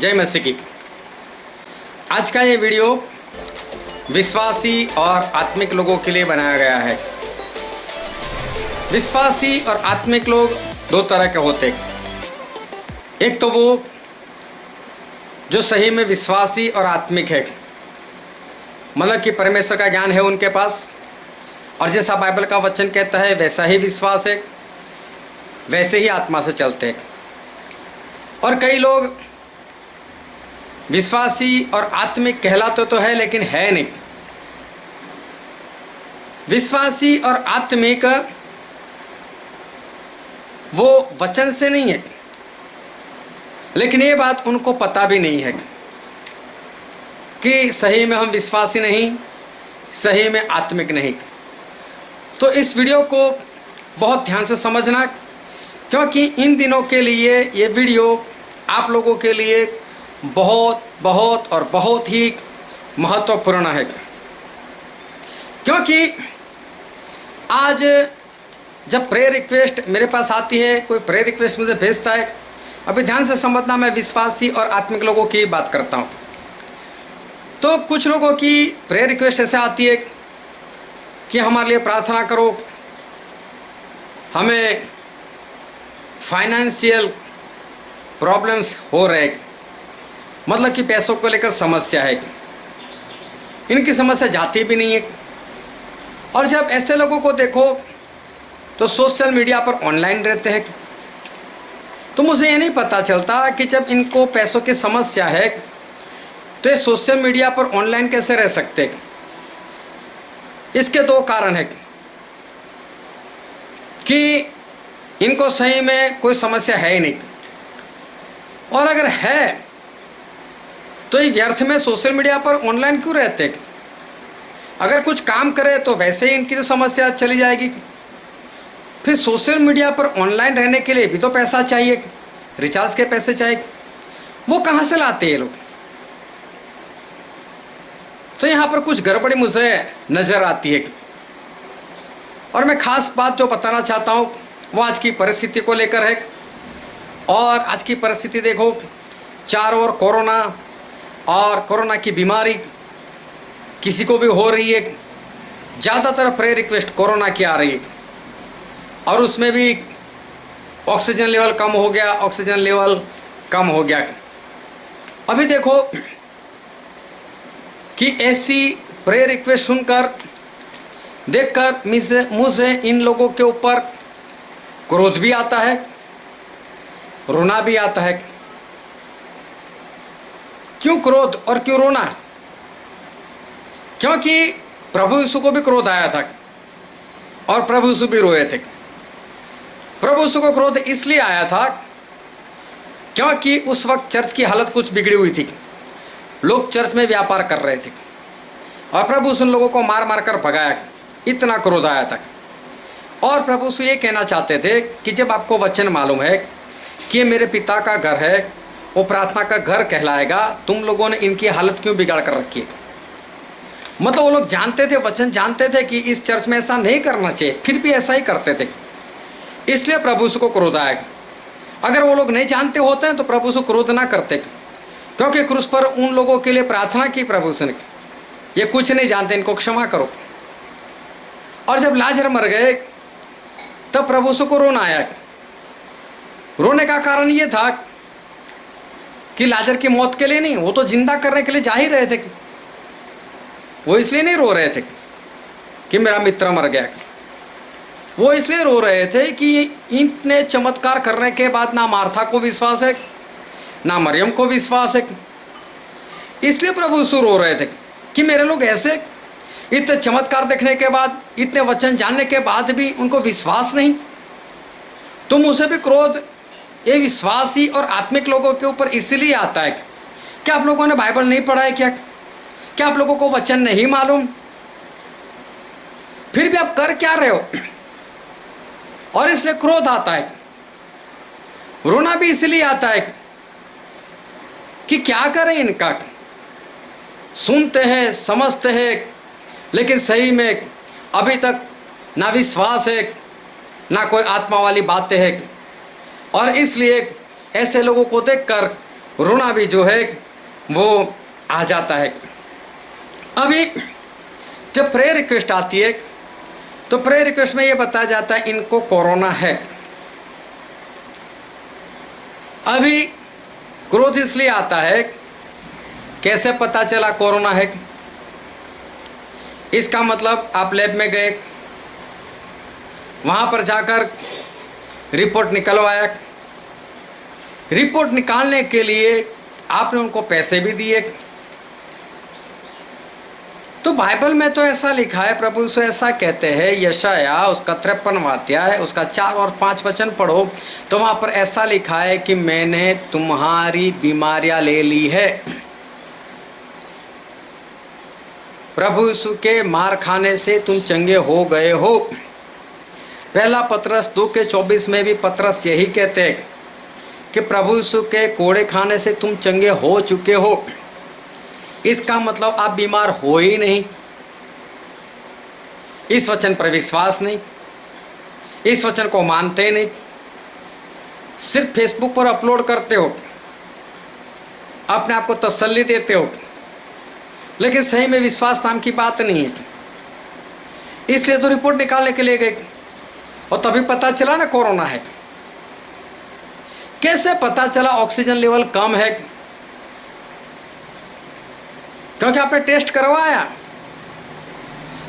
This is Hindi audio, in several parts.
जय मसीह की। आज का ये वीडियो विश्वासी और आत्मिक लोगों के लिए बनाया गया है। विश्वासी और आत्मिक लोग दो तरह के होते हैं। एक तो वो जो सही में विश्वासी और आत्मिक है, मतलब कि परमेश्वर का ज्ञान है उनके पास, और जैसा बाइबल का वचन कहता है वैसा ही विश्वास है, वैसे ही आत्मा से चलते हैं। और कई लोग विश्वासी और आत्मिक कहलाते तो है लेकिन है नहीं। विश्वासी और आत्मिक वो वचन से नहीं है, लेकिन ये बात उनको पता भी नहीं है कि सही में हम विश्वासी नहीं, सही में आत्मिक नहीं। तो इस वीडियो को बहुत ध्यान से समझना, क्योंकि इन दिनों के लिए ये वीडियो आप लोगों के लिए बहुत बहुत और बहुत ही महत्वपूर्ण है। क्योंकि आज जब प्रेयर रिक्वेस्ट मेरे पास आती है, कोई प्रेयर रिक्वेस्ट मुझे भेजता है, अभी ध्यान से समझना, मैं विश्वासी और आत्मिक लोगों की बात करता हूँ। तो कुछ लोगों की प्रेयर रिक्वेस्ट ऐसे आती है कि हमारे लिए प्रार्थना करो, हमें फाइनेंशियल प्रॉब्लम्स हो रहे, मतलब कि पैसों को लेकर समस्या है, इनकी समस्या जाती भी नहीं है। और जब ऐसे लोगों को देखो तो सोशल मीडिया पर ऑनलाइन रहते हैं, तो मुझे ये नहीं पता चलता कि जब इनको पैसों की समस्या है तो ये सोशल मीडिया पर ऑनलाइन कैसे रह सकते हैं। इसके दो कारण हैं कि इनको सही में कोई समस्या है ही नहीं, और अगर है तो ये व्यर्थ में सोशल मीडिया पर ऑनलाइन क्यों रहते। अगर कुछ काम करे तो वैसे ही इनकी तो समस्या चली जाएगी। फिर सोशल मीडिया पर ऑनलाइन रहने के लिए भी तो पैसा चाहिए, रिचार्ज के पैसे चाहिए, वो कहाँ से लाते हैं ये लोग। तो यहाँ पर कुछ गड़बड़ी मुझे नज़र आती है, और मैं खास बात जो बताना चाहता हूँ वो आज की परिस्थिति को लेकर है। और आज की परिस्थिति देखो, चारों ओर कोरोना और कोरोना की बीमारी किसी को भी हो रही है। ज़्यादातर प्रेयर रिक्वेस्ट कोरोना की आ रही है, और उसमें भी ऑक्सीजन लेवल कम हो गया, ऑक्सीजन लेवल कम हो गया। अभी देखो कि ऐसी प्रेयर रिक्वेस्ट सुनकर, देखकर मुझे इन लोगों के ऊपर क्रोध भी आता है, रोना भी आता है। क्यों क्रोध और क्यों रोना? क्योंकि प्रभु यीशु को भी क्रोध आया था और प्रभु यीशु भी रोए थे। प्रभु यीशु को क्रोध इसलिए आया था क्योंकि उस वक्त चर्च की हालत कुछ बिगड़ी हुई थी। लोग चर्च में व्यापार कर रहे थे और प्रभु यीशु उन लोगों को मार मार कर भगाया, इतना क्रोध आया था। और प्रभु यीशु ये कहना चाहते थे कि जब आपको वचन मालूम है कि ये मेरे पिता का घर है, वो प्रार्थना का घर कहलाएगा, तुम लोगों ने इनकी हालत क्यों बिगाड़ कर रखी है। मतलब वो लोग जानते थे, वचन जानते थे कि इस चर्च में ऐसा नहीं करना चाहिए, फिर भी ऐसा ही करते थे, इसलिए प्रभु यीशु को क्रोध आया। अगर वो लोग नहीं जानते होते हैं तो प्रभु यीशु क्रोध ना करते, क्योंकि क्रूस पर उन लोगों के लिए प्रार्थना की प्रभु यीशु ने, ये कुछ नहीं जानते, इनको क्षमा करो। और जब लाजर मर गए तब प्रभु यीशु को रोना आया। रोने का कारण ये था कि लाजर की मौत के लिए नहीं, वो तो जिंदा करने के लिए जा ही रहे थे। वो इसलिए नहीं रो रहे थे कि मेरा मित्र मर गया, वो इसलिए रो रहे थे कि इतने चमत्कार करने के बाद ना मार्था को विश्वास है, ना मरियम को विश्वास है। इसलिए प्रभु यीशु रो रहे थे कि मेरे लोग ऐसे इतने चमत्कार देखने के बाद, इतने वचन जानने के बाद भी उनको विश्वास नहीं। तो मुझे भी क्रोध ये विश्वासी और आत्मिक लोगों के ऊपर इसलिए आता है कि आप लोगों ने बाइबल नहीं पढ़ा है क्या आप लोगों को वचन नहीं मालूम, फिर भी आप कर क्या रहे हो। और इसलिए क्रोध आता है। रोना भी इसलिए आता है कि क्या करें इनका, सुनते हैं, समझते हैं, लेकिन सही में अभी तक ना विश्वास है, ना कोई आत्मा वाली बातें हैं। और इसलिए ऐसे लोगों को देखकर रोना भी जो है वो आ जाता है। अभी जब प्रेयर रिक्वेस्ट आती है तो प्रेयर रिक्वेस्ट में ये बताया जाता है इनको कोरोना है। अभी क्रोध इसलिए आता है, कैसे पता चला कोरोना है? इसका मतलब आप लैब में गए, वहां पर जाकर रिपोर्ट निकलवाया, रिपोर्ट निकालने के लिए आपने उनको पैसे भी दिए। तो बाइबल में तो ऐसा लिखा है, प्रभु यीशु ऐसा कहते हैं, यशाया उसका 53वां अध्याय उसका 4 और 5 वचन पढ़ो तो वहां पर ऐसा लिखा है कि मैंने तुम्हारी बीमारियां ले ली है। प्रभु यीशु के मार खाने से तुम चंगे हो गए हो। पहला पतरस 2:24 में भी पतरस यही कहते हैं कि प्रभु यीशु के कोड़े खाने से तुम चंगे हो चुके हो। इसका मतलब आप बीमार हो ही नहीं, इस वचन पर विश्वास नहीं, इस वचन को मानते नहीं, सिर्फ फेसबुक पर अपलोड करते हो, अपने आप को तसल्ली देते हो, लेकिन सही में विश्वास नाम की बात नहीं है। इसलिए तो रिपोर्ट निकालने के लिए गए और तभी पता चला ना कोरोना है। कैसे पता चला ऑक्सीजन लेवल कम है? क्योंकि आपने टेस्ट करवाया।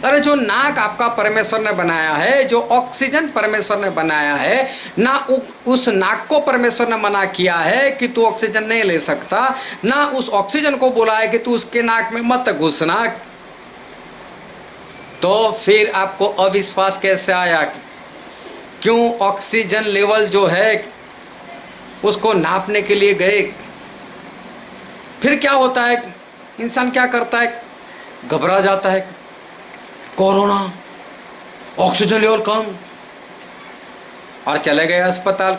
अरे जो नाक आपका परमेश्वर ने बनाया है, जो ऑक्सीजन परमेश्वर ने बनाया है ना, उस नाक को परमेश्वर ने मना किया है कि तू ऑक्सीजन नहीं ले सकता, ना उस ऑक्सीजन को बोला है कि तू उसके नाक में मत घुसना। तो फिर आपको अविश्वास कैसे आया? क्यों ऑक्सीजन लेवल जो है उसको नापने के लिए गए? फिर क्या होता है, इंसान क्या करता है? घबरा जाता है, कोरोना, ऑक्सीजन लेवल कम, और चले गए अस्पताल।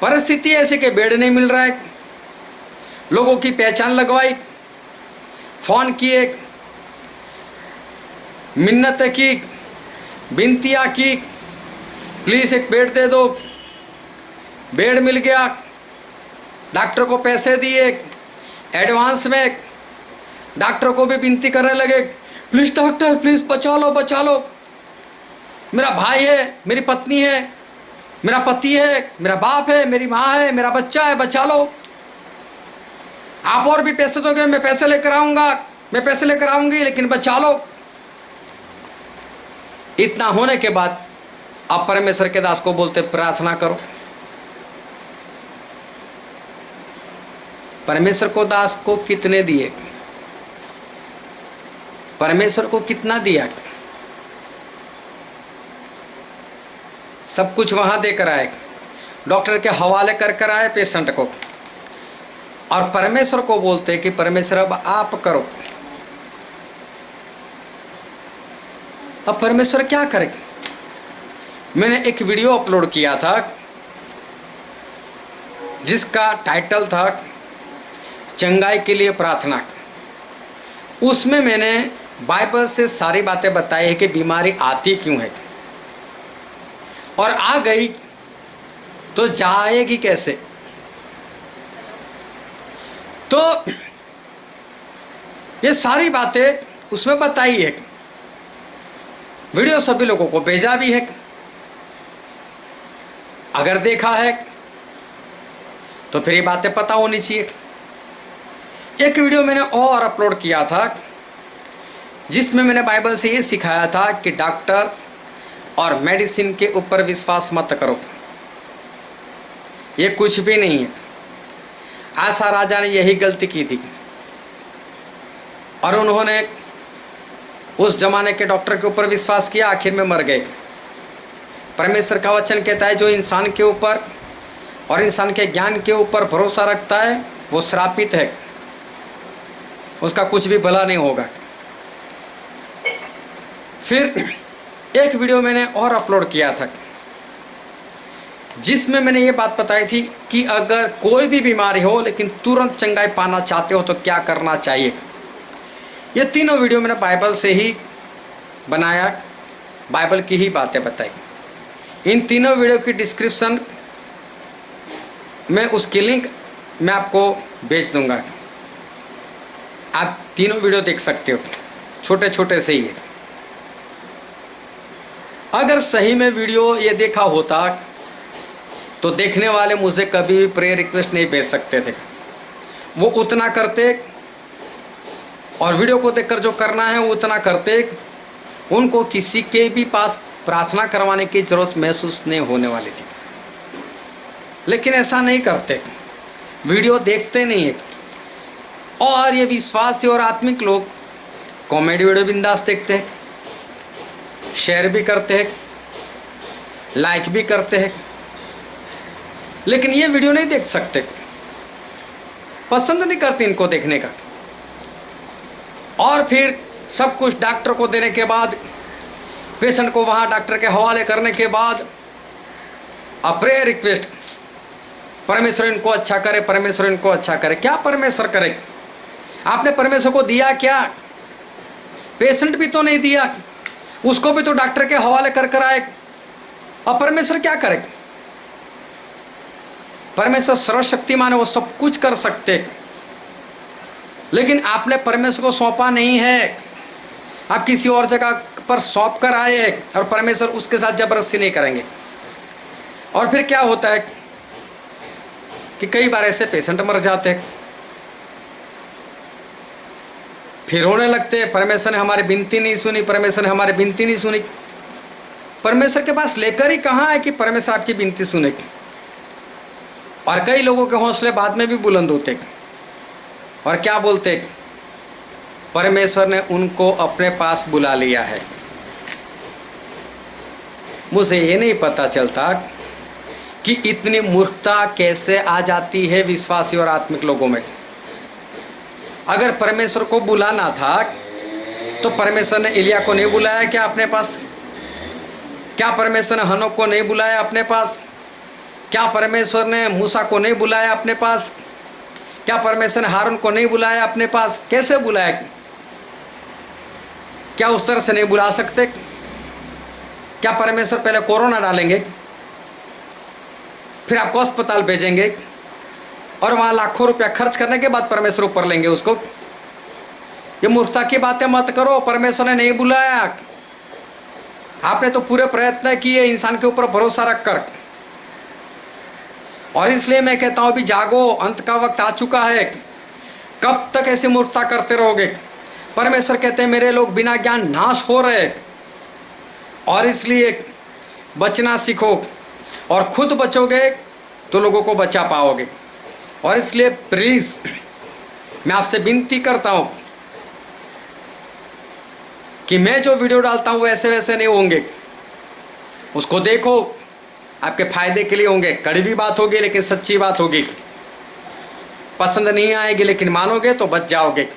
परिस्थिति ऐसी कि बेड नहीं मिल रहा है, लोगों की पहचान लगवाई, फोन किए, मिन्नतें की, विनतियाँ की, प्लीज एक बेड दे दो। बेड मिल गया, डॉक्टर को पैसे दिए एडवांस में, डॉक्टर को भी विनती करने लगे, प्लीज डॉक्टर प्लीज बचा लो बचा लो, मेरा भाई है, मेरी पत्नी है, मेरा पति है, मेरा बाप है, मेरी माँ है, मेरा बच्चा है, बचा लो। आप और भी पैसे दोगे, मैं पैसे लेकर आऊंगा, मैं पैसे लेकर आऊंगी, लेकिन बचा लो। इतना होने के बाद आप परमेश्वर के दास को बोलते प्रार्थना करो। परमेश्वर को दास को कितने दिए? परमेश्वर को कितना दिया? सब कुछ वहां देकर आए, डॉक्टर के हवाले कर आए पेशेंट को, और परमेश्वर को बोलते कि परमेश्वर अब आप करो। अब परमेश्वर क्या करे? मैंने एक वीडियो अपलोड किया था जिसका टाइटल था चंगाई के लिए प्रार्थना। उसमें मैंने बाइबल से सारी बातें बताई है कि बीमारी आती क्यों है, और आ गई तो जाएगी कैसे। तो ये सारी बातें उसमें बताई है, वीडियो सभी लोगों को भेजा भी है। अगर देखा है तो फिर ये बातें पता होनी चाहिए। एक वीडियो मैंने और अपलोड किया था जिसमें मैंने बाइबल से ये सिखाया था कि डॉक्टर और मेडिसिन के ऊपर विश्वास मत करो, ये कुछ भी नहीं है। आसा राजा ने यही गलती की थी, और उन्होंने उस जमाने के डॉक्टर के ऊपर विश्वास किया, आखिर में मर गए। परमेश्वर का वचन कहता है जो इंसान के ऊपर और इंसान के ज्ञान के ऊपर भरोसा रखता है वो श्रापित है, उसका कुछ भी भला नहीं होगा। फिर एक वीडियो मैंने और अपलोड किया था जिसमें मैंने ये बात बताई थी कि अगर कोई भी बीमारी हो लेकिन तुरंत चंगाई पाना चाहते हो तो क्या करना चाहिए। ये तीनों वीडियो मैंने बाइबल से ही बनाया, बाइबल की ही बातें बताई। इन तीनों वीडियो की डिस्क्रिप्शन मैं उसकी लिंक मैं आपको भेज दूंगा। आप तीनों वीडियो देख सकते हो, छोटे छोटे से ही है। अगर सही में वीडियो ये देखा होता तो देखने वाले मुझे कभी भी प्रेयर रिक्वेस्ट नहीं भेज सकते थे। वो उतना करते और वीडियो को देखकर जो करना है वो उतना करते, उनको किसी के भी पास प्रार्थना करवाने की जरूरत महसूस नहीं होने वाली थी। लेकिन ऐसा नहीं करते, वीडियो देखते नहीं है। और ये विश्वासी और आत्मिक लोग कॉमेडी वीडियो बिंदास देखते हैं, शेयर भी करते हैं, लाइक भी करते हैं, लेकिन ये वीडियो नहीं देख सकते, पसंद नहीं करते इनको देखने का। और फिर सब कुछ डॉक्टर को देने के बाद, पेशेंट को वहाँ डॉक्टर के हवाले करने के बाद अब प्रेयर रिक्वेस्ट, परमेश्वर इनको अच्छा करे, परमेश्वर इनको अच्छा करे। क्या परमेश्वर करे? आपने परमेश्वर को दिया क्या? पेशेंट भी तो नहीं दिया, उसको भी तो डॉक्टर के हवाले कर कर आए। और परमेश्वर क्या करे? परमेश्वर सर्वशक्तिमान है, वो सब कुछ कर सकते, लेकिन आपने परमेश्वर को सौंपा नहीं है। आप किसी और जगह पर सौंप कर आए हैं और परमेश्वर उसके साथ जबरदस्ती नहीं करेंगे। और फिर क्या होता है कि कई बार ऐसे पेशेंट मर जाते हैं, फिर रोने लगते हैं, परमेश्वर ने हमारी विनती नहीं सुनी, परमेश्वर ने हमारी विनती नहीं सुनी। परमेश्वर के पास लेकर ही कहाँ है कि परमेश्वर आपकी विनती सुने। और कई लोगों के हौसले बाद में भी बुलंद होते और क्या बोलते, परमेश्वर ने उनको अपने पास बुला लिया है। मुझे ये नहीं पता चलता कि इतनी मूर्खता कैसे आ जाती है विश्वासी और आत्मिक लोगों में। अगर परमेश्वर को बुलाना था तो परमेश्वर ने एलिया को नहीं बुलाया क्या अपने पास? क्या परमेश्वर ने हनोक को नहीं बुलाया अपने पास? क्या परमेश्वर ने मूसा को नहीं बुलाया अपने पास? क्या परमेश्वर ने हारून को नहीं बुलाया अपने पास? कैसे बुलाया? क्या उस तरह से नहीं बुला सकते? क्या परमेश्वर पहले कोरोना डालेंगे, फिर आपको अस्पताल भेजेंगे और वहाँ लाखों रुपया खर्च करने के बाद परमेश्वर ऊपर लेंगे उसको? ये मूर्खता की बातें मत करो। परमेश्वर ने नहीं बुलाया, आपने तो पूरे प्रयत्न किए इंसान के ऊपर भरोसा रखकर। और इसलिए मैं कहता हूँ अभी जागो, अंत का वक्त आ चुका है। कब तक ऐसी मूर्खता करते रहोगे? परमेश्वर कहते हैं मेरे लोग बिना ज्ञान नाश हो रहे, और इसलिए बचना सीखो, और खुद बचोगे तो लोगों को बचा पाओगे। और इसलिए प्लीज मैं आपसे विनती करता हूं कि मैं जो वीडियो डालता हूं वैसे वैसे नहीं होंगे, उसको देखो, आपके फायदे के लिए होंगे। कड़वी बात होगी लेकिन सच्ची बात होगी, पसंद नहीं आएगी लेकिन मानोगे तो बच जाओगे।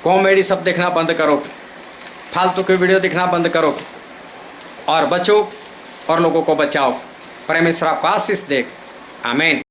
कॉमेडी सब देखना बंद करो, फालतू के वीडियो देखना बंद करो और बचो और लोगों को बचाओ। परमेश्वर आपको आशीष दे। आमीन।